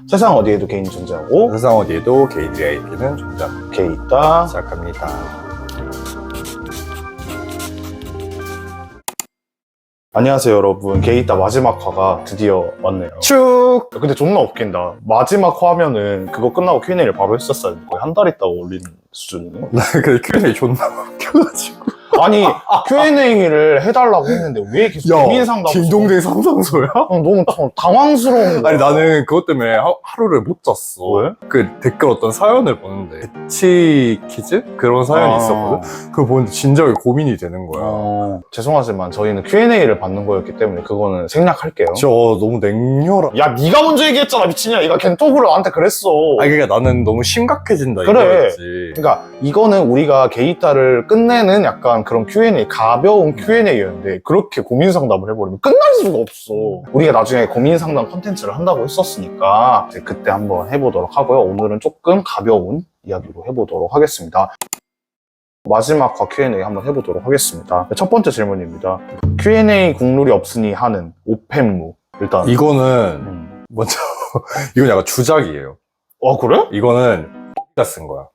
세상 어디에도 개인이 존재하고 세상 어디에도 개인들의 IP는 존재합니다. 게이다. 시작합니다. 안녕하세요 여러분, 게이다 마지막 화가 드디어 왔네요. 쭉! 근데 존나 웃긴다. 마지막 화면은 그거 끝나고 Q&A를 바로 했었어야 돼. 거의 한 달 있다가 올린 수준이네. 나 그 Q&A 존나 웃겨가지고. 아니 Q&A를 해달라고 했는데 왜 계속 고민 상담? 딩동댕 상상소야? 너무 당황스러운 거야. 아니 나는 그것 때문에 하루를 못 잤어. 왜? 그 댓글 어떤 사연을 보는데 배치 퀴즈? 그런 사연이 있었거든? 그거 보는데 진작에 고민이 되는 거야. 죄송하지만 저희는 Q&A를 받는 거였기 때문에 그거는 생략할게요. 저 너무 냉혈한. 야 네가 먼저 얘기했잖아 미친년아. 얘가 겐톡으로 나한테 그랬어. 아니 그러니까 나는 너무 심각해진다 그래. 이거였지. 그러니까 이거는 우리가 게이따를 끝내는 약간 그런 Q&A, 가벼운 Q&A였는데 그렇게 고민 상담을 해버리면 끝날 수가 없어. 우리가 나중에 고민 상담 콘텐츠를 한다고 했었으니까 이제 그때 한번 해보도록 하고요. 오늘은 조금 가벼운 이야기로 해보도록 하겠습니다. 마지막 화 Q&A 한번 해보도록 하겠습니다. 첫 번째 질문입니다. Q&A 국룰이 없으니 하는 오펜무. 일단 이거는 먼저 이건 약간 주작이에요. 그래? 이거는 X가 쓴 거야.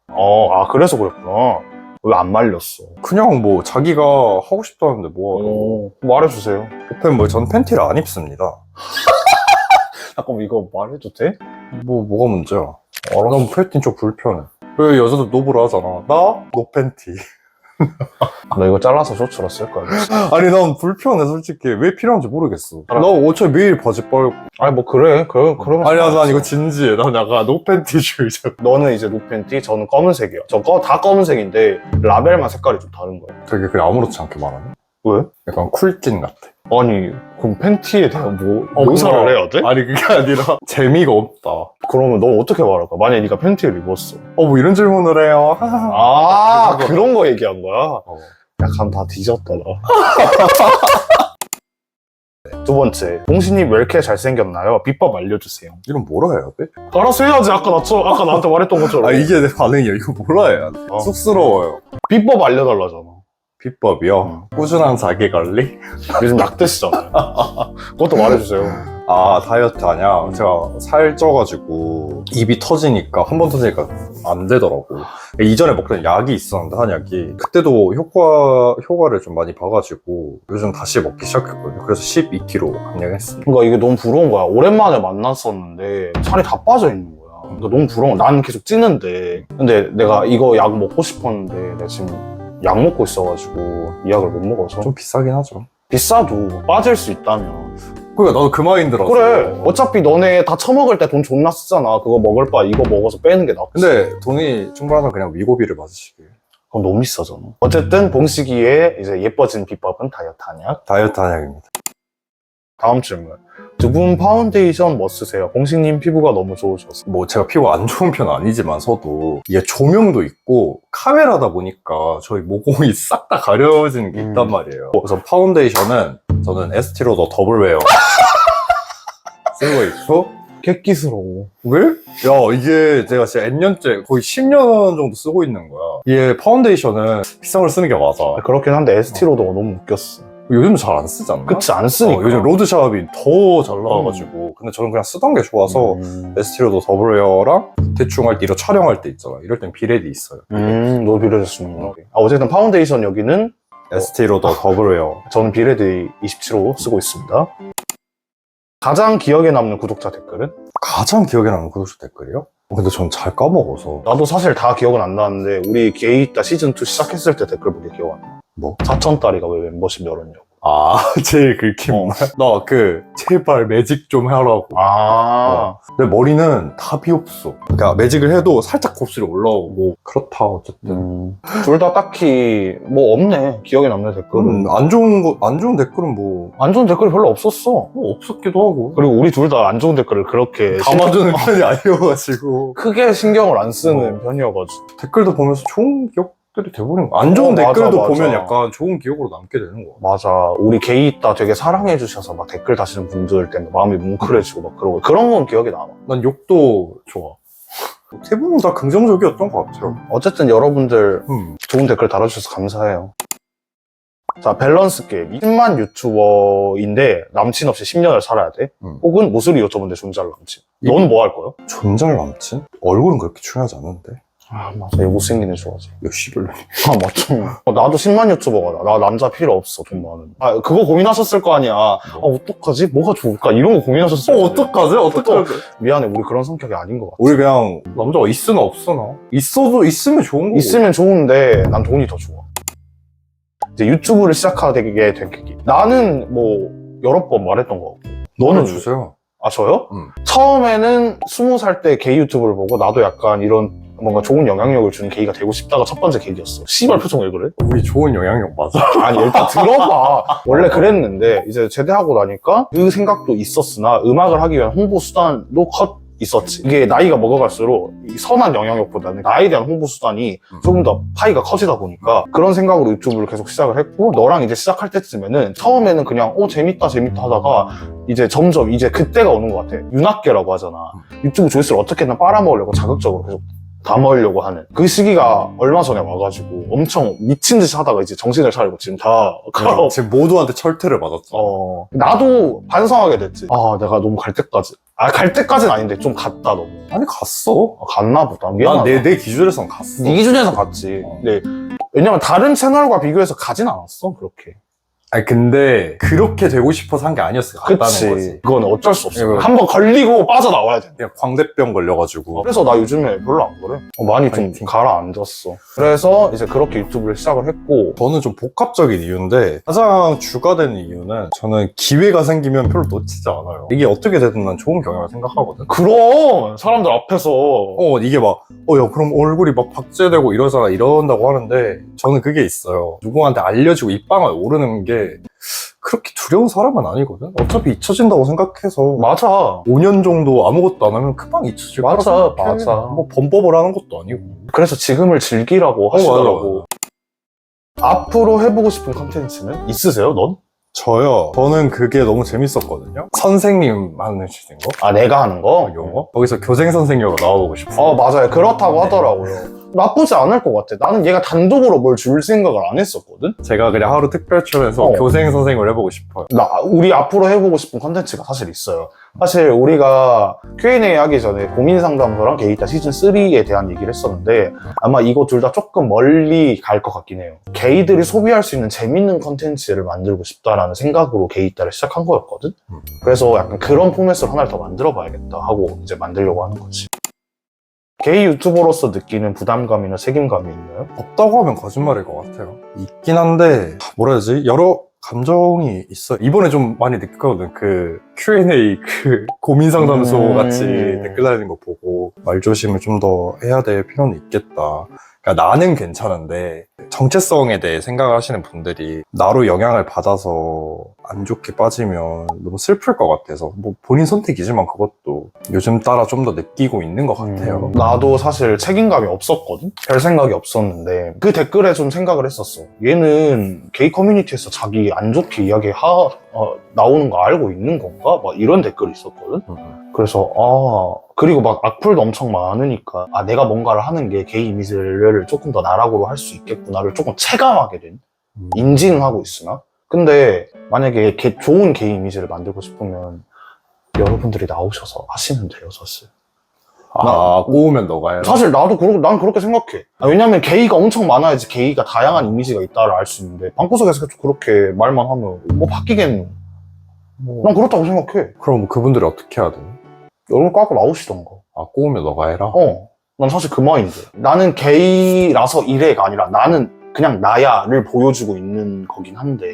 그래서 그랬구나. 왜 안 말렸어? 그냥 뭐 자기가 하고 싶다는데 뭐 말해주세요. 오펜 뭐 전 팬티를 안 입습니다. 잠깐만 이거 말해도 돼? 뭐가 문제야? 난 팬티 좀 불편해. 왜 여자들 노브라 하잖아. 나? 노 팬티. 너 이거 잘라서 쇼츠로 쓸 거야. 아니 난 불편해 솔직히. 왜 필요한지 모르겠어. 나 어차피 매일 바지 빨고. 아니 뭐 그래 그러면 아니 난 이거 진지해. 난 약간 노 팬티 주의자. 너는 이제 노팬티, 저는 검은색이요. 저 다 검은색인데 라벨만 색깔이 좀 다른 거예요. 되게 그냥 아무렇지 않게 말하네. 왜? 약간 쿨찐 같아. 아니 그럼 팬티에 대한 묘사를 해야 돼? 아니 그게 아니라 재미가 없다. 그러면 너 어떻게 말할까? 만약에 네가 팬티를 입었어. 뭐 이런 질문을 해요. 그런 거 얘기한 거야? 야, 감 다 뒤졌다, 나. 두 번째, 봉신님 왜 이렇게 잘생겼나요? 비법 알려주세요. 이건 뭐라 해야 돼? 알아서 해야지. 아까 나한테 말했던 것처럼. 이게 내 반응이야. 이거 뭐라 해야 돼? 쑥스러워요. 비법 알려달라잖아. 비법이요? 꾸준한 자기관리? 요즘 약 드시잖아요. 그것도 말해주세요. 다이어트 하냐? 제가 살쪄가지고 입이 터지니까 한 번 터지니까 안 되더라고. 이전에 먹던 약이 있었는데 한약이 그때도 효과를 좀 많이 봐가지고 요즘 다시 먹기 시작했거든요. 그래서 12kg 감량했습니다. 그러니까 이게 너무 부러운 거야. 오랜만에 만났었는데 살이 다 빠져 있는 거야. 그러니까 너무 부러워. 난 계속 찌는데. 근데 내가 이거 약 먹고 싶었는데 내가 지금 약 먹고 있어가지고 이 약을 못 먹어서. 좀 비싸긴 하죠. 비싸도 빠질 수 있다면. 그러니까 나도 그 마인드라서. 그래. 어차피 너네 다 처먹을 때 돈 존나 쓰잖아. 그거 먹을 바 이거 먹어서 빼는 게 낫지. 근데 돈이 충분하면 그냥 위고비를 맞으시길. 그건 너무 비싸잖아. 어쨌든 봉식이의 이제 예뻐진 비법은 다이어트 한약. 다이어트 한약입니다. 다음 질문. 두 분 파운데이션 뭐 쓰세요? 봉식님 피부가 너무 좋으셔서. 뭐 제가 피부가 안 좋은 편은 아니지만서도 이게 조명도 있고 카메라다 보니까 저희 모공이 싹 다 가려지는 게 있단 말이에요. 그래서 파운데이션은 저는 에스티로더 더블웨어 쓰고 있고. 객기스러워. 왜? 야 이게 제가 진짜 N년째 거의 10년 정도 쓰고 있는 거야. 이게 파운데이션은 비싼 걸 쓰는 게 맞아. 그렇긴 한데 에스티로더가 너무 웃겼어. 요즘 잘 안 쓰지 않나? 그치, 안 쓰니까. 요즘 로드샵이 더 잘 나와가지고 근데 저는 그냥 쓰던 게 좋아서 에스티로더 더블웨어랑 대충 할 때 이런 촬영할 때 있잖아. 이럴 땐 비레디 있어요. 너 비레드 쓰는구나. 어쨌든 파운데이션 여기는 에스티로더 더블웨어. 저는 비레드 27호 쓰고 있습니다. 가장 기억에 남는 구독자 댓글은? 가장 기억에 남는 구독자 댓글이요? 근데 전 잘 까먹어서. 나도 사실 다 기억은 안 나는데 우리 게이따 시즌2 시작했을 때 댓글 보기 기억 안 나. 뭐? 4천달이가 왜 멤버십 열었냐고. 제일 긁힌 말? 나 제발 매직 좀 하라고. 내 머리는 답이 없어. 그러니까 매직을 해도 살짝 곱슬이 올라오고 그렇다 어쨌든. 둘 다 딱히 뭐 없네. 기억에 남는 댓글은. 안 좋은 댓글은 뭐 안 좋은 댓글이 별로 없었어. 없었기도 하고. 그리고 우리 둘 다 안 좋은 댓글을 그렇게 담아주는 편이 아니어가지고 크게 신경을 안 쓰는 편이어가지고. 댓글도 보면서 좋은 기억들이 돼버린 거야. 안 좋은 맞아, 댓글도 맞아. 보면 약간 좋은 기억으로 남게 되는 거야. 맞아. 우리 게이따 되게 사랑해주셔서 막 댓글 다시는 분들 때문에 마음이 뭉클해지고 막 그러고 그런 건 기억에 남아. 난 욕도 좋아. 대부분 다 긍정적이었던 것 같아요. 어쨌든 여러분들 좋은 댓글 달아주셔서 감사해요. 자, 밸런스 게임. 10만 유튜버인데 남친 없이 10년을 살아야 돼? 혹은 모슬이 여쭤본데 존잘 남친. 너는 뭐 할 거야? 존잘 남친? 얼굴은 그렇게 중요하지 않은데. 아, 맞아. 얘 못생긴 애 좋아하지. 야, 씨발. 아, 맞죠. 나도 10만 유튜버가 나 남자 필요 없어, 돈 많은. 아, 그거 고민하셨을 거 아니야. 아, 어떡하지? 뭐가 좋을까? 이런 거 고민하셨을 거야. 어떡하지? 어떡하지? 미안해, 우리 그런 성격이 아닌 것 같아. 우리 그냥 남자가 있으나 없으나. 있으면 좋은 거고. 있으면 좋은데 난 돈이 더 좋아. 이제 유튜브를 시작하게 된 계기. 나는 뭐 여러 번 말했던 거 같고. 너는 주세요. 아, 저요? 처음에는 20살 때 게이 유튜브를 보고 나도 약간 이런 뭔가 좋은 영향력을 주는 게이가 되고 싶다가 첫 번째 계기였어. 씨발 표정 왜 그래? 우리 좋은 영향력 맞아. 아니, 일단 들어봐. 원래 그랬는데 이제 제대하고 나니까 그 생각도 있었으나 음악을 하기 위한 홍보 수단도 있었지. 이게 나이가 먹어갈수록 이 선한 영향력보다는 나에 대한 홍보 수단이 조금 더 파이가 커지다 보니까 그런 생각으로 유튜브를 계속 시작을 했고, 너랑 이제 시작할 때쯤에는 처음에는 그냥 재밌다 하다가 이제 점점 이제 그때가 오는 것 같아. 윤학계라고 하잖아. 유튜브 조회수를 어떻게든 빨아먹으려고 자극적으로 계속 담으려고 하는 그 시기가 얼마 전에 와가지고 엄청 미친 듯이 하다가 이제 정신을 차리고 지금 다 지금 모두한테 철퇴를 맞았죠. 나도 반성하게 됐지. 아, 내가 너무 갈 때까지는 아닌데 좀 갔다 너무. 아니, 갔어. 갔나 보다. 미안하다. 내 기준에선 갔어. 네 기준에서 갔지. 네. 왜냐면 다른 채널과 비교해서 가진 않았어, 그렇게. 아니, 근데 그렇게 되고 싶어서 한 게 아니었어. 갔다는 그치. 거지. 그건 어쩔 수 없어. 이거- 한번 걸리고 빠져나와야 돼. 그냥 광대병 걸려가지고. 그래서 나 요즘에 별로 안 그래. 많이 좀 파이팅. 가라앉았어. 그래서 이제 그렇게 유튜브를 시작을 했고, 저는 좀 복합적인 이유인데 가장 주가 되는 이유는 저는 기회가 생기면 별로 놓치지 않아요. 이게 어떻게 되든 난 좋은 경향을 생각하거든. 그럼 사람들 앞에서 이게 막 야, 그럼 얼굴이 막 박제되고 이러잖아 이런다고 하는데 저는 그게 있어요. 누구한테 알려지고 이 빵을 오르는 게 그렇게 두려운 사람은 아니거든. 어차피 잊혀진다고 생각해서 맞아. 5년 정도 아무것도 안 하면 금방 잊혀질 거라 맞아, 생각해. 맞아. 뭐 범법을 하는 것도 아니고. 그래서 지금을 즐기라고 하시더라고. 앞으로 해보고 싶은 컨텐츠는 있으세요, 넌? 저는 그게 너무 재밌었거든요. 선생님 하시는 거? 아, 내가 하는 거? 영어? 거기서 교생 선생님으로 나와보고 싶어요. 맞아요. 그렇다고 네. 하더라고요. 나쁘지 않을 것 같아. 나는 얘가 단독으로 뭘 줄 생각을 안 했었거든? 제가 그냥 하루 특별 출연해서 교생 선생님을 해보고 싶어요. 우리 앞으로 해보고 싶은 컨텐츠가 사실 있어요. 사실 우리가 Q&A 하기 전에 고민 상담소랑 게이타 시즌3에 대한 얘기를 했었는데 아마 이거 둘 다 조금 멀리 갈 것 같긴 해요. 게이들이 소비할 수 있는 재밌는 컨텐츠를 만들고 싶다라는 생각으로 게이타를 시작한 거였거든? 그래서 약간 그런 포맷으로 하나를 더 만들어 봐야겠다 하고 이제 만들려고 하는 거지. 게이 유튜버로서 느끼는 부담감이나 책임감이 있나요? 없다고 하면 거짓말일 것 같아요. 있긴 한데 뭐라 해야 되지? 여러 감정이 있어. 이번에 좀 많이 느꼈거든. 그 Q&A 그 고민 상담소 같이 댓글 달리는 거 보고 말조심을 좀 더 해야 될 필요는 있겠다. 그러니까 나는 괜찮은데 정체성에 대해 생각하시는 분들이 나로 영향을 받아서 안 좋게 빠지면 너무 슬플 것 같아서 뭐 본인 선택이지만 그것도 요즘 따라 좀 더 느끼고 있는 것 같아요. 나도 사실 책임감이 없었거든? 별 생각이 없었는데 그 댓글에 좀 생각을 했었어. 얘는 게이 커뮤니티에서 자기 안 좋게 나오는 거 알고 있는 건가? 막 이런 댓글이 있었거든? 그래서 그리고 막 악플도 엄청 많으니까 내가 뭔가를 하는 게 게이 이미지를 조금 더 나락으로 할 수 있겠구나를 조금 체감하게 된 인지는 하고 있으나 근데 만약에 좋은 게이 이미지를 만들고 싶으면 여러분들이 나오셔서 하시면 돼요, 사실. 꼬우면 너가 해라. 사실 난 그렇게 생각해. 왜냐면 게이가 엄청 많아야지 게이가 다양한 이미지가 있다를 알 수 있는데 방구석에서 계속 그렇게 말만 하면 뭐 바뀌겠노. 난 그렇다고 생각해. 그럼 그분들이 어떻게 해야 되나? 얼굴 까고 나오시던가. 꼬우면 너가 해라? 난 사실 그 마인드. 나는 게이라서 이래가 아니라 나는 그냥 나야를 보여주고 있는 거긴 한데.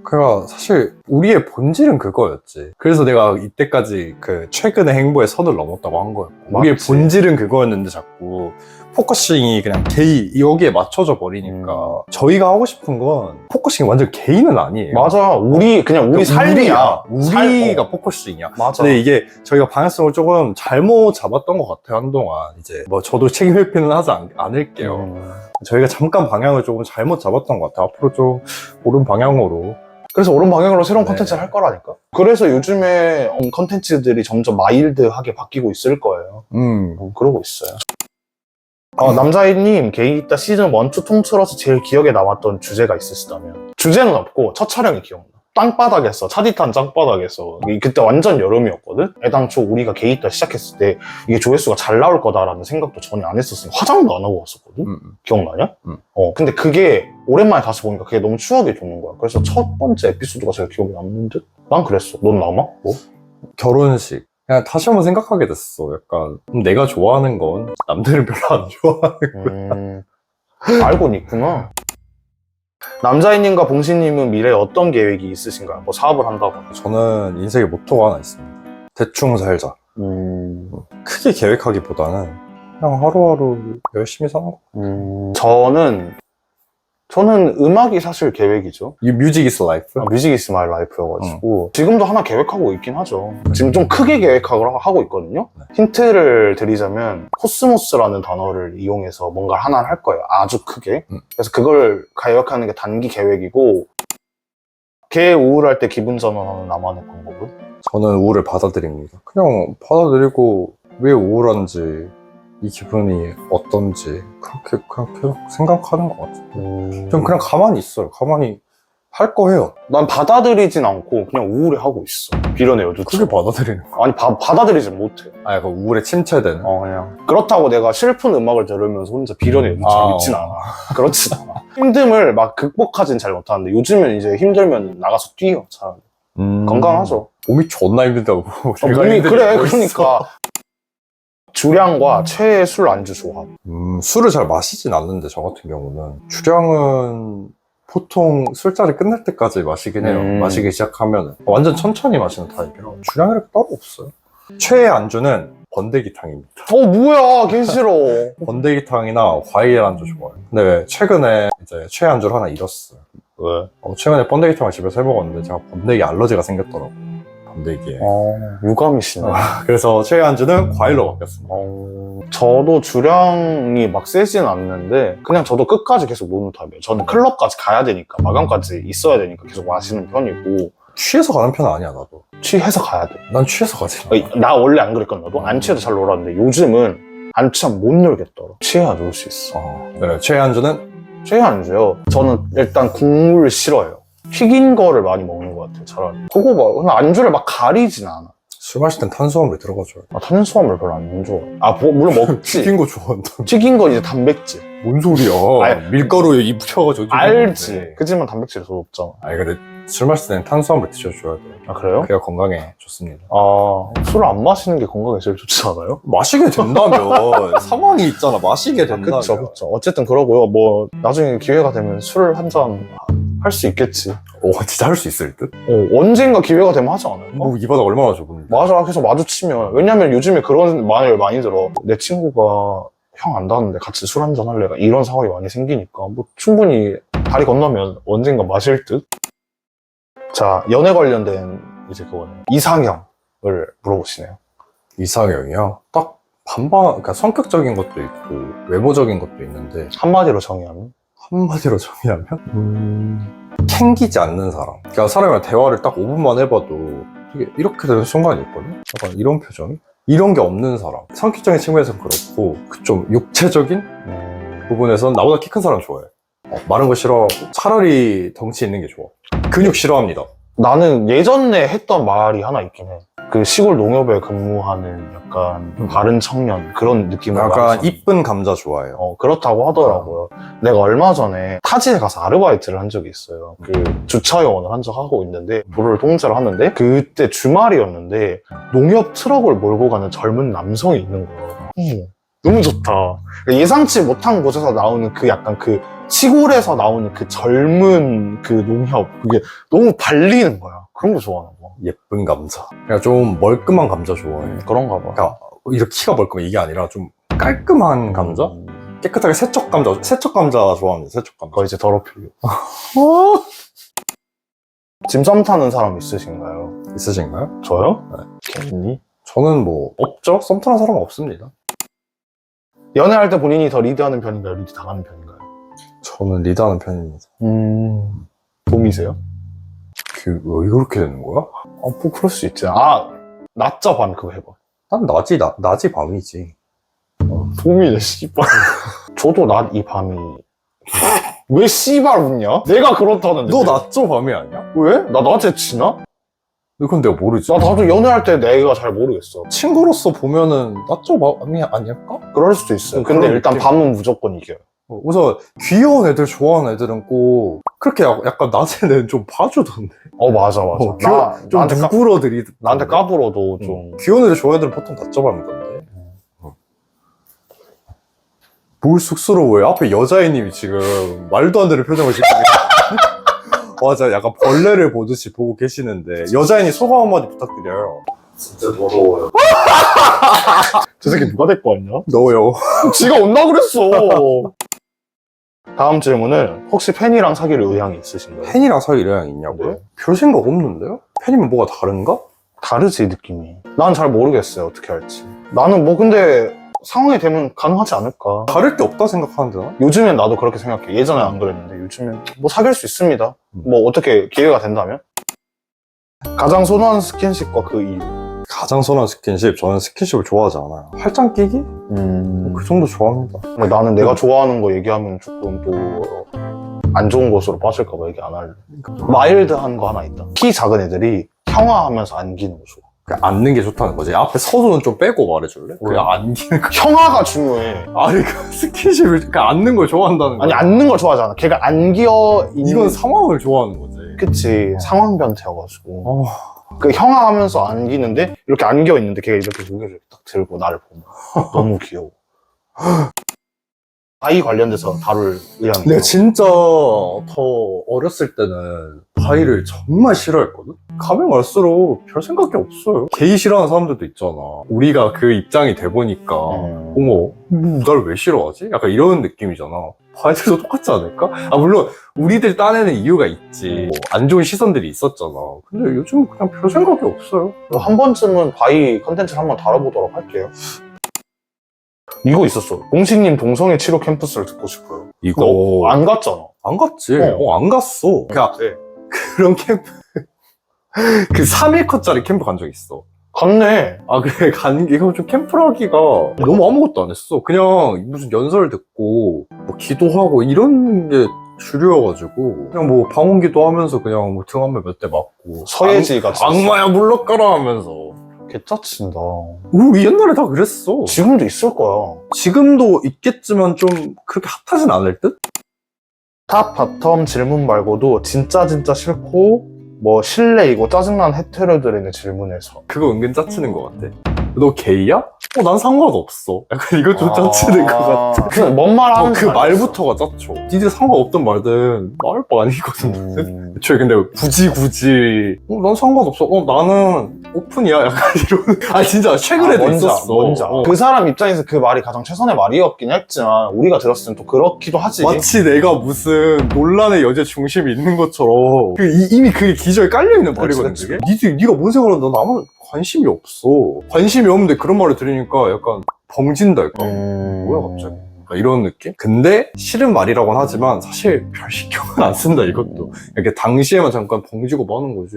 그러니까 사실 우리의 본질은 그거였지. 그래서 내가 이때까지 그 최근의 행보에 선을 넘었다고 한 거였고 우리의 맞지. 본질은 그거였는데 자꾸 포커싱이 그냥 게이 여기에 맞춰져 버리니까 저희가 하고 싶은 건 포커싱이 완전 게이는 아니에요. 맞아. 우리 삶이야. 우리가 포커싱이야. 맞아. 근데 이게 저희가 방향성을 조금 잘못 잡았던 것 같아요, 한동안. 이제 뭐 저도 책임 회피는 하지 않을게요. 저희가 잠깐 방향을 조금 잘못 잡았던 것 같아요. 앞으로 좀 옳은 방향으로. 그래서 옳은 방향으로 새로운 네. 컨텐츠를 할 거라니까. 그래서 요즘에 컨텐츠들이 점점 마일드하게 바뀌고 있을 거예요. 그러고 있어요. 남자애님 게이있다 시즌 1, 2 통틀어서 제일 기억에 남았던 주제가 있으시다면? 주제는 없고 첫 촬영이 기억나. 땅바닥에서, 차디탄 땅바닥에서. 그때 완전 여름이었거든? 애당초 우리가 게이있다 시작했을 때 이게 조회수가 잘 나올 거다라는 생각도 전혀 안 했었으니 화장도 안 하고 왔었거든? 기억나냐? 근데 그게 오랜만에 다시 보니까 그게 너무 추억이 돋는 거야. 그래서 첫 번째 에피소드가 제일 기억에 남는 듯? 난 그랬어. 넌 남아? 뭐? 결혼식. 그냥 다시 한번 생각하게 됐어. 약간 내가 좋아하는 건 남들은 별로 안 좋아하는 알고는 있구나. 남자애님과 봉신님은 미래에 어떤 계획이 있으신가요? 뭐 사업을 한다거나. 저는 인생의 모토가 하나 있습니다. 대충 살자. 크게 계획하기보다는 그냥 하루하루 열심히 사는 거. 저는 음악이 사실 계획이죠. 뮤직 is life? 뮤직 is my life여가지고 지금도 하나 계획하고 있긴 하죠. 지금 좀 크게 계획하고 있거든요. 힌트를 드리자면 코스모스라는 단어를 이용해서 뭔가를 하나 할 거예요. 아주 크게. 그래서 그걸 계획하는 게 단기 계획이고, 걔 우울할 때 기분 전환하는 나만의 방법은? 저는 우울을 받아들입니다. 그냥 받아들이고 왜 우울한지, 이 기분이 어떤지 그렇게 그냥 계속 생각하는 것 같아요. 좀 그냥 가만히 있어요. 가만히 할 거 해요. 난 받아들이진 않고 그냥 우울해하고 있어. 빌어내요. 그게 받아들이는 거야. 아니 받아들이진 못해. 그 우울에 침체되는. 그냥 그렇다고 내가 슬픈 음악을 들으면서 혼자 빌어내요. 믿진 않아. 그렇진 않아. 힘듦을 막 극복하진 잘 못하는데 요즘은 이제 힘들면 나가서 뛰어. 차라리. 건강하죠. 몸이 존나 힘들다고. 몸이 그래. 그러니까 주량과 최애 술 안주 조합. 술을 잘 마시진 않는데 저 같은 경우는 주량은 보통 술자리 끝날 때까지 마시긴 해요. 마시기 시작하면 완전 천천히 마시는 타입이라 주량이랄 게 따로 없어요. 최애 안주는 번데기탕입니다. 뭐야, 개 싫어. 번데기탕이나 과일 안주 좋아해요. 근데 최근에 이제 최애 안주를 하나 잃었어요. 왜? 최근에 번데기탕을 집에서 해먹었는데 제가 번데기 알러지가 생겼더라고요. 번데기에. 유감이시네. 그래서 최애 안주는 과일로 바뀌었습니다. 저도 주량이 막 세진 않는데 그냥 저도 끝까지 계속 노는 타입이에요. 저는 클럽까지 가야 되니까, 마감까지 있어야 되니까 계속 마시는 편이고. 취해서 가는 편은 아니야, 나도. 취해서 가야 돼. 난 취해서 가지. 나 원래 안 그랬거든. 나도 안 취해도 잘 놀았는데 요즘은 안 취하면 못 놀겠더라. 취해야 놀 수 있어. 네, 최애 안주는? 최애 안주요? 저는 일단 국물 싫어해요. 튀긴 거를 많이 먹는 것 같아요, 차라리. 그거 그냥 안주를 막 가리진 않아. 술 마실 땐 탄수화물이 들어가줘요. 탄수화물 별로 안 좋아해. 물론 먹지. 튀긴 거 좋아한다. 튀긴 거 이제 단백질. 뭔 소리야. 밀가루에 입 튀어가지고. 알지. 그치만 단백질이 더 높잖아. 근데 술 마실 때는 탄수화물 드셔줘야 돼요. 그래요? 그래야 건강에 좋습니다. 술을 안 마시는 게 건강에 제일 좋지 않아요? 마시게 된다면. 상황이 있잖아. 마시게 된다면. 그쵸. 어쨌든 그러고요. 나중에 기회가 되면 술 한 잔 할 수 있겠지. 진짜 할 수 있을 듯? 언젠가 기회가 되면 하지 않을까? 이 바닥 얼마나 좁은데. 맞아. 계속 마주치면. 왜냐면 요즘에 그런 말을 많이 들어. 내 친구가 형 안다는데 같이 술 한잔 할래? 이런 상황이 많이 생기니까 충분히 다리 건너면 언젠가 마실 듯? 자, 연애 관련된 이제 그거네. 이상형을 물어보시네요. 이상형이요? 딱 반반, 그러니까 성격적인 것도 있고 외모적인 것도 있는데 한마디로 정의하면? 한마디로 정의하면? 캥기지 않는 사람. 그러니까 사람이랑 대화를 딱 5분만 해봐도 이렇게 되는 순간이 있거든? 약간 이런 표정? 이런 게 없는 사람. 성격적인 측면에서는 그렇고 좀 육체적인 부분에서는 나보다 키 큰 사람 좋아해. 마른 거 싫어하고 차라리 덩치 있는 게 좋아. 근육 싫어합니다. 나는 예전에 했던 말이 하나 있긴 해. 그 시골 농협에 근무하는 약간 바른 청년 그런 느낌으로 약간 이쁜 감자 좋아해요. 그렇다고 하더라고요. 내가 얼마 전에 타지에 가서 아르바이트를 한 적이 있어요. 그 주차 요원을 한 적 하고 있는데 도로를 통제를 하는데 그때 주말이었는데 농협 트럭을 몰고 가는 젊은 남성이 있는 거예요. 너무 좋다. 예상치 못한 곳에서 나오는 그 약간 그 시골에서 나오는 그 젊은 그 농협 그게 너무 발리는 거야. 그런 거 좋아하나 봐. 예쁜 감자. 그냥 좀 멀끔한 감자 좋아해. 그런가 봐. 그러니까 이렇게 키가 멀끔한 이게 아니라 좀 깔끔한 감자? 깨끗하게 세척 감자 좋아합니다. 세척 감자. 그거 이제 더럽히려. 짐 썸 타는 사람 있으신가요? 있으신가요? 저요? 네. 있니? 저는 없죠? 썸 타는 사람은 없습니다. 연애할 때 본인이 더 리드하는 편인가요? 리드 당하는 편인가요? 저는 리드하는 편입니다. 봄이세요? 왜 그렇게 되는 거야? 그럴 수 있지. 낮자 밤 그거 해봐. 난 낮이 밤이지. 봄이네 씨발. 저도 낮 이 밤이 왜 씨발 웃냐? 내가 그렇다는데. 너 낮죠 밤이 아니야? 왜? 나 낮에 치나? 그건 내가 모르지. 나도 연애할 때 내가 잘 모르겠어. 친구로서 보면은 낮죠 밤이 아닐까? 그럴 수도 있어요. 근데 그런 일단 느낌. 밤은 무조건 이겨요. 우선 귀여운 애들 좋아하는 애들은 꼭 그렇게 약간 낮에는 좀 봐주던데. 맞아. 좀 나한테 누구러들이 나한테 까불어도 좀. 귀여운 애들 좋아하는 애들은 보통 낮죠 밤이던데. 뭘 쑥스러워해? 앞에 여자애님이 지금 말도 안 되는 표정을 짓고 맞아, 약간 벌레를 보듯이 보고 계시는데 여자애니 소감 한마디 부탁드려요. 진짜 더러워요. 저 새끼 누가 데리고 왔냐? 너요. 지가 온다 그랬어. 다음 질문은 혹시 팬이랑 사귈 의향이 있으신가요? 팬이랑 사귈 의향 있냐고요? 네. 별 생각 없는데요? 팬이면 뭐가 다른가? 다르지 느낌이. 난 잘 모르겠어요 어떻게 할지. 나는 뭐 근데 상황이 되면 가능하지 않을까. 다를 게 없다 생각하는데 나? 요즘엔 나도 그렇게 생각해. 예전에 안 그랬는데 요즘엔 뭐 사귈 수 있습니다. 뭐 어떻게 기회가 된다면. 가장 선호하는 스킨십과 그 이유. 가장 선호한 스킨십, 저는 스킨십을 좋아하지 않아요. 팔짱 끼기? 그 정도 좋아합니다. 근데 나는 내가 좋아하는 거 얘기하면 조금 또 안 좋은 것으로 빠질까봐 얘기 안 할래. 마일드한 거 하나 있다. 키 작은 애들이 형아하면서 안기는 거 좋아. 그냥 앉는 게 좋다는 거지. 앞에 서두는 좀 빼고 말해줄래? 그냥 앉기는 거. 형아가 중요해. 아니, 그 스킨십을 그냥 앉는 걸 좋아한다는 거야. 아니 앉는 걸 좋아하잖아. 걔가 안겨 있는. 이건 상황을 좋아하는 거지. 그치. 상황 변태여가지고. 어, 그 형아하면서 안기는데 이렇게 안겨 있는데 걔가 이렇게 고개를 딱 들고 나를 보면 너무 귀여워. 아이 관련돼서 다룰 의향이. 내가 진짜 더 어렸을 때는 바이를 정말 싫어했거든? 가면 갈수록 별 생각이 없어요. 게이 싫어하는 사람들도 있잖아. 우리가 그 입장이 돼 보니까 어머, 날 왜 싫어하지? 약간 이런 느낌이잖아. 바이들도 똑같지 않을까? 아, 물론 우리들 딴에는 이유가 있지. 뭐 안 좋은 시선들이 있었잖아. 근데 요즘은 그냥 별 생각이 없어요. 한 번쯤은 바이 컨텐츠를 한번 다뤄보도록 할게요. 이거 있었어. 공식님 동성애 치료 캠퍼스를 듣고 싶어요. 이거 너 안 갔잖아. 안 갔지? 어. 안 갔어. 그냥 네. 그런 캠프 그 3일 컷짜리 캠프 간 적 있어. 갔네. 아, 그래, 이거 좀 캠프라기가 너무 아무것도 안 했어. 그냥 무슨 연설 듣고, 뭐 기도하고 이런 게 주류여가지고, 그냥 뭐 방언기도 하면서 그냥 뭐 등한번 몇 대 맞고. 서예지 같이. 악마야 물러가라 하면서. 개짜친다. 우리 옛날에 다 그랬어. 지금도 있을 거야. 지금도 있겠지만 좀 그렇게 핫하진 않을 듯? 탑, 바텀 질문 말고도 진짜 싫고 뭐 실례이고 짜증나는 헤테로들에게 질문해서. 그거 은근 짜치는 것 같아. 너 게이야? 난 상관없어. 약간 이거 좀 짜치는 것 같아. 그뭔 말 하는 그 말부터가 짜쳐. 니들 상관없던 말든 나을 바 아니거든. 애초에 근데 굳이 난 상관없어. 나는 오픈이야. 약간 이런. 아 진짜 최근에도 있었어. 뭔지 알아. 그 사람 입장에서 그 말이 가장 최선의 말이었긴 했지만 우리가 들었을 땐 또 그렇기도 하지. 마치 내가 무슨 논란의 여제 중심이 있는 것처럼 이미 그게 기저에 깔려있는 말이거든. 그치. 그게. 네가 뭔 생각을 하는데 난 아무 관심이 없어. 관심이 없는데 그런 말을 들으니까 약간 벙진달까. 뭐야 갑자기. 이런 느낌? 근데 싫은 말이라고는 하지만 사실 별 신경은 안 쓴다 이것도. 이렇게 당시에만 잠깐 벙지고 마는 거지.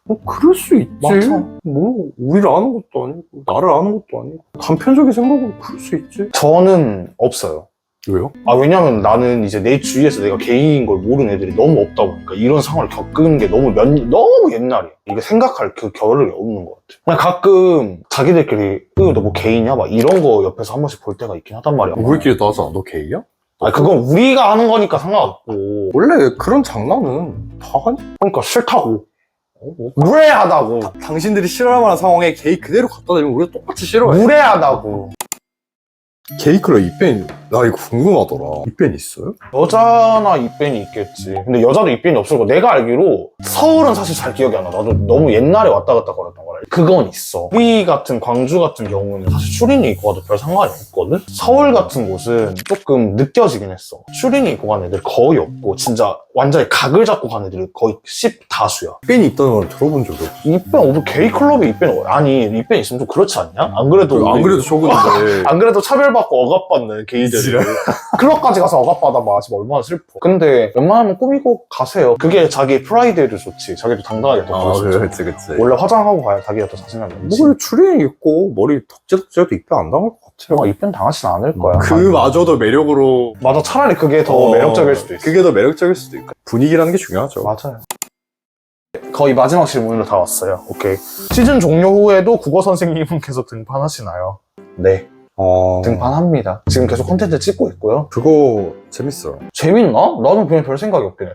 뭐 그럴 수 있지. 맞아. 뭐 우리를 아는 것도 아니고 나를 아는 것도 아니고 단편적인 생각으로 그럴 수 있지. 저는 없어요. 왜요? 왜냐면 나는 이제 내 주위에서 내가 게이인 걸 모르는 애들이 너무 없다 보니까 이런 상황을 겪은 게 너무 옛날이야. 이게 생각할 그 겨를이 없는 것 같아. 그냥 가끔 자기들끼리 너 뭐 게이냐? 막 이런 거 옆에서 한 번씩 볼 때가 있긴 하단 말이야. 우리끼리도 하잖아. 너 게이야? 그건 우리가 하는 거니까 상관없고. 원래 그런 장난은 다 하니? 그러니까 싫다고. 뭐. 무례하다고. 당신들이 싫어할 만한 상황에 게이 그대로 갖다 대면 우리가 똑같이 싫어해. 무례하다고. 게이 클럽 입밴, 나 이거 궁금하더라. 입밴 있어요? 여자나 입밴이 있겠지. 근데 여자도 입밴이 없을 거. 내가 알기로 서울은 사실 잘 기억이 안 나. 나도 너무 옛날에 왔다 갔다 거렸던 거라. 그건 있어. 후이 같은 광주 같은 경우는 사실 추리닝 입고 가도 별 상관이 없거든? 서울 같은 곳은 조금 느껴지긴 했어. 추리닝 입고 가는 애들 거의 없고 진짜 완전히 각을 잡고 가는 애들이 거의 10다수야. 입밴이 있다는 걸 들어본 적이 없어. 입밴 없어. 게이 클럽에 입밴 아니 입밴 있으면 좀 그렇지 않냐? 안 그래도 적은데. 안 그래도 차별받고 억압받는 게이들이 클럽까지 가서 억압받아 봐. 지금 얼마나 슬퍼. 근데 웬만하면 꾸미고 가세요. 그게 자기 프라이드에도 좋지. 자기도 당당하게 또 보일 수 있지. 그치. 원래 화장하고 가야 자기가 더 자신감이 있지. 뭐 추리닝 입고 머리 덕지덕지해도 입밴 안 당할 것 같아. 같아요. 입변 당하진 않을 거야. 그마저도 매력으로 맞아, 차라리 그게 더 매력적일 수도 있어. 그게 더 매력적일 수도 있고 분위기라는 게 중요하죠. 맞아요. 거의 마지막 질문으로 다 왔어요. 오케이. 시즌 종료 후에도 국어 선생님은 계속 등판하시나요? 네, 등판합니다. 지금 계속 콘텐츠 찍고 있고요. 그거 재밌어요. 재밌나? 나는 그냥 별 생각이 없긴 해.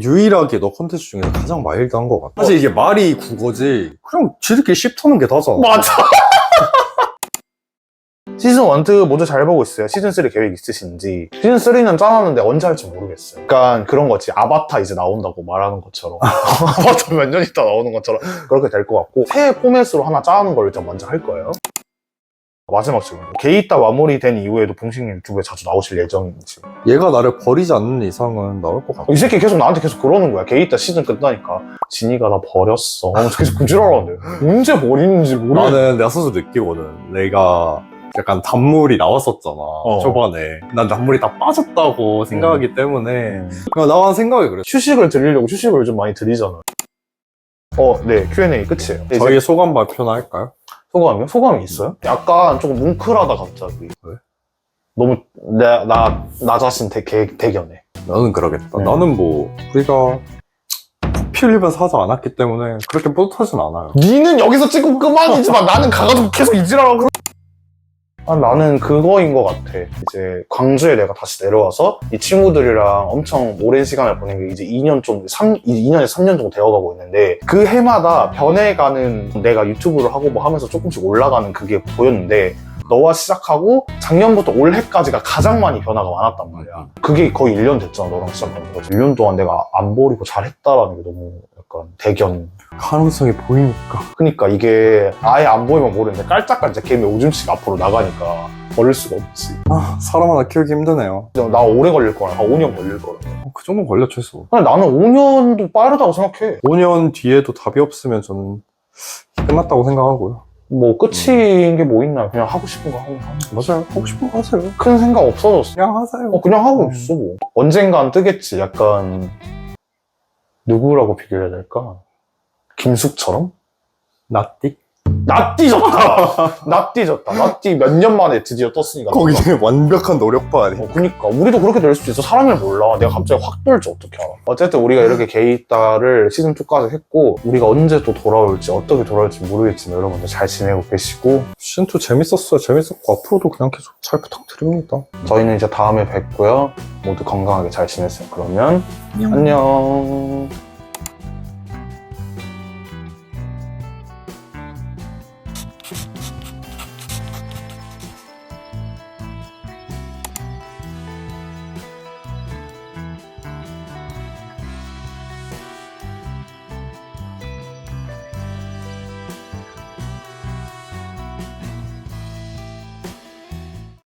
유일하게 너 콘텐츠 중에서 가장 마일드한 것 같아. 사실 이게 말이 국어지 그냥 지들끼리 씹터는 게 다잖아. 맞아. 시즌 1, 2 모두 잘 보고 있어요. 시즌 3 계획 있으신지. 시즌 3는 짜놨는데 언제 할지 모르겠어요. 약간 그런 거지. 아바타 이제 나온다고 말하는 것처럼. 아바타 몇 년 있다 나오는 것처럼 그렇게 될 것 같고, 새 포맷으로 하나 짜는 걸 일단 먼저 할 거예요. 마지막 질문. 게이따 마무리된 이후에도 봉식님 유튜브에 자주 나오실 예정인지. 얘가 나를 버리지 않는 이상은 나올 것 같아. 이 새끼 계속 나한테 계속 그러는 거야. 게이따 시즌 끝나니까. 진이가 나 버렸어. 하면서 계속 그 지랄하는데. 언제 버리는지 모르겠어. 나는 내가 스스로 느끼거든. 내가 약간 단물이 나왔었잖아. 초반에. 난 단물이 다 빠졌다고 생각하기 때문에 그냥 나만 생각이 그래. 휴식을 드리려고 휴식을 좀 많이 드리잖아. 네. Q&A 끝이에요. 저희 소감 발표나 할까요? 소감이요? 소감이 있어요? 약간 조금 뭉클하다 갑자기. 왜? 너무 나 자신 대견해. 나는 그러겠다. 나는 뭐 우리가 피 흘리면서 하지 않았기 때문에 그렇게 뿌듯하진 않아요. 니는 여기서 찍고 그만이지만 나는 가가지고 계속 이지랄하고. 나는 그거인 것 같아. 이제 광주에 내가 다시 내려와서 이 친구들이랑 엄청 오랜 시간을 보낸 게 이제 2년에서 3년 정도 되어가고 있는데, 그 해마다 변해가는, 내가 유튜브를 하고 뭐 하면서 조금씩 올라가는 그게 보였는데, 너와 시작하고 작년부터 올해까지가 가장 많이 변화가 많았단 말이야. 그게 거의 1년 됐잖아, 너랑 시작하는 거. 1년 동안 내가 안 버리고 잘했다라는 게 너무 약간 대견. 가능성이 보이니까. 그니까 이게 아예 안 보이면 모르는데 깔짝깔짝 개미 오줌씩 앞으로 나가니까 버릴 수가 없지. 사람 하나 키우기 힘드네요. 나 오래 걸릴 거야. 한 5년 걸릴 거야. 그 정도 걸려 최소. 근데 나는 5년도 빠르다고 생각해. 5년 뒤에도 답이 없으면 저는 끝났다고 생각하고요. 뭐 끝인 게 뭐 있나요? 그냥 하고 싶은 거 하고 하는 거. 맞아요. 하고 싶은 거 하세요. 큰 생각 없어졌어. 그냥 하세요. 그냥 하고 있어 뭐. 언젠간 뜨겠지. 약간 누구라고 비교해야 될까? 김숙처럼? 나띠? 나띠 졌다. 나띠 졌다. 나띠 몇 년 만에 드디어 떴으니까. 거기에 완벽한 노력파 아니야. 그니까 우리도 그렇게 될 수도 있어. 사람을 몰라. 내가 갑자기 확 돌지 어떻게 알아. 어쨌든 우리가 이렇게 게이따를 시즌2까지 했고, 우리가 언제 또 돌아올지 어떻게 돌아올지 모르겠지만 여러분들 잘 지내고 계시고, 시즌2 재밌었어요. 재밌었고 앞으로도 그냥 계속 잘 부탁드립니다. 저희는 이제 다음에 뵙고요. 모두 건강하게 잘 지냈어요. 그러면 안녕.